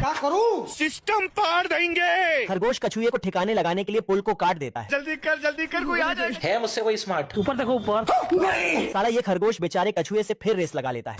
क्या करूं? सिस्टम पार देंगे। खरगोश कछुए को ठिकाने लगाने के लिए पुल को काट देता है। जल्दी कर कोई आ जाए। है मुझसे कोई स्मार्ट? ऊपर देखो ऊपर। साला ये खरगोश बेचारे कछुए से फिर रेस लगा लेता है।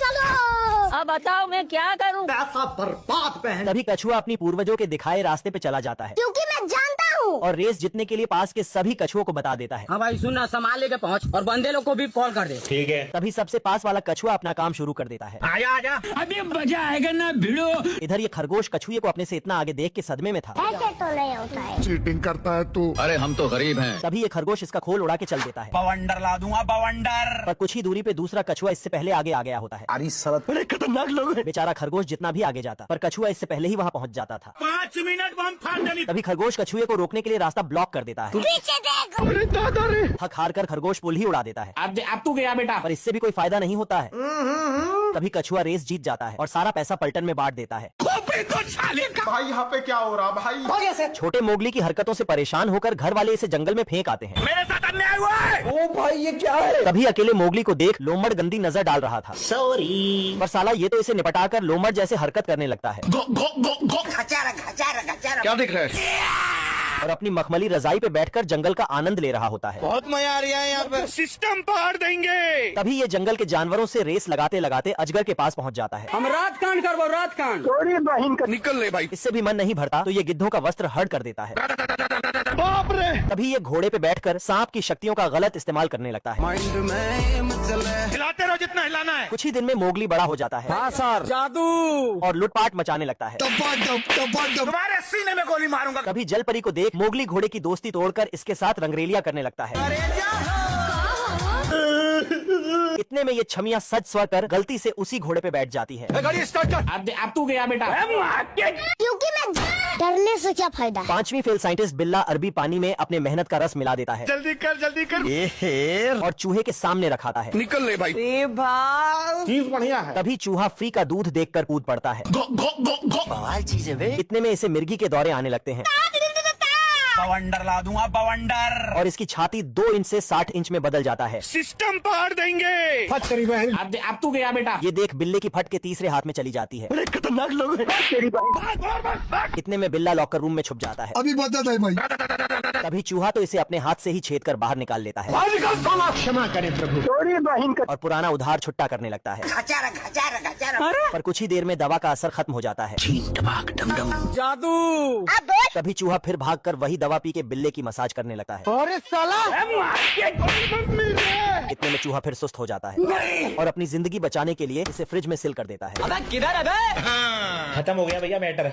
अब बताओ मैं क्या करूं? पैसा बर्बाद पहन। तभी कछुआ अपनी पूर्वजों के दिखाए रास्ते पे चला जाता है क्योंकि मैं जानता हूँ। और रेस जीतने के लिए पास के सभी कछुओं को बता देता है। हाँ भाई सुनना, सामान लेके पहुँच और बंदे लोग को भी कॉल कर दे। ठीक है। तभी सबसे पास वाला कछुआ अपना काम शुरू कर देता है। आजा अभी मजा आएगा ना भिड़ो। इधर ये खरगोश कछुए को अपने से इतना आगे देख के सदमे में था। ऐसे तो नहीं होता है। चीटिंग करता है तू। अरे हम तो गरीब हैं। तभी ये खरगोश इसका खोल उड़ा के चल देता है। बवंडर ला दूंगा बवंडर। पर कुछ ही दूरी पे दूसरा कछुआ इससे पहले आगे आ गया होता है। अरे सड़क बड़े खतरनाक लोग हैं। बेचारा खरगोश जितना भी आगे जाता पर कछुआ इससे पहले ही वहाँ पहुँच जाता था। 5 मिनट बम फाड़ देनी। तभी खरगोश कछुए को रोकने के लिए रास्ता ब्लॉक कर देता है। पीछे देख। थक हार कर खरगोश पुल ही उड़ा देता है। अब तू गया बेटा। पर इससे भी कोई फायदा नहीं होता है। तभी कछुआ रेस जीत जाता है और सारा पैसा पलटन में बांट देता है। भाई यहाँ पे क्या हो रहा भाई? छोटे मोगली की हरकतों से परेशान होकर घर वाले इसे जंगल में फेंक आते हैं। मेरे साथ अन्याय हुआ है। ओ भाई ये क्या है? तभी अकेले मोगली को देख लोमड़ गंदी नजर डाल रहा था। सॉरी। पर साला ये तो इसे निपटाकर लोमड़ जैसे हरकत करने लगता है क्या दिख रहा है? और अपनी मखमली रजाई पे बैठकर जंगल का आनंद ले रहा होता है। बहुत मजा आ रहा है यहाँ पे। सिस्टम पार देंगे। तभी ये जंगल के जानवरों से रेस लगाते लगाते अजगर के पास पहुंच जाता है। हम रात कांड करबो रात कांड। निकल ले भाई। इससे भी मन नहीं भरता तो ये गिद्धों का वस्त्र हड़ कर देता है। बाप रे। तभी ये घोड़े पे बैठकर सांप की शक्तियों का गलत इस्तेमाल करने लगता है। हिलाते रहो जितना हिलाना है। कुछ ही दिन में मोगली बड़ा हो जाता है। हाँ सर। जादू। और लूटपाट मचाने लगता है। तुम्हारे सीने में गोली मारूंगा। तभी जल परी को देख मोगली घोड़े की दोस्ती तोड़कर इसके साथ रंगरेलिया करने लगता है। इतने में ये छमिया सच स्वर कर गलती से उसी घोड़े पे बैठ जाती है। गाड़ी स्टार्ट कर। अब तू गया बेटा। क्योंकि मैं डरने से क्या फायदा? 5वीं फेल साइंटिस्ट बिल्ला अरबी पानी में अपने मेहनत का रस मिला देता है जल्दी कर। और चूहे के सामने रखाता है। निकल ले भाई। चीज बढ़िया है। तभी चूहा फ्री का दूध देखकर कूद पड़ता है। बवाल चीज है बे। इतने में इसे मिर्गी के दौरे आने लगते हैं बवंडर ला दूंगा बवंडर। और इसकी छाती 2 इंच से 60 इंच में बदल जाता है। सिस्टम पार देंगे। फट तेरी बहन। अब तू गया बेटा। ये देख बिल्ले की फट के तीसरे हाथ में चली जाती है। बड़े खतरनाक लोग हैं। इतने में बिल्ला लॉकर रूम में छुप जाता है। अभी बता दे भाई। तभी चूहा तो इसे अपने हाथ से ही छेद कर बाहर निकाल लेता है क्षमा करें प्रभु। और पुराना उधार छुट्टा करने लगता है। पर कुछ ही देर में दवा का असर खत्म हो जाता है। जादू। तभी चूहा फिर भागकर वही दवा पी के बिल्ले की मसाज करने लगता है। अरे साला। इतने में चूहा फिर सुस्त हो जाता है और अपनी जिंदगी बचाने के लिए इसे फ्रिज में सील कर देता है। किधर है बे? खत्म हो गया भैया मैटर।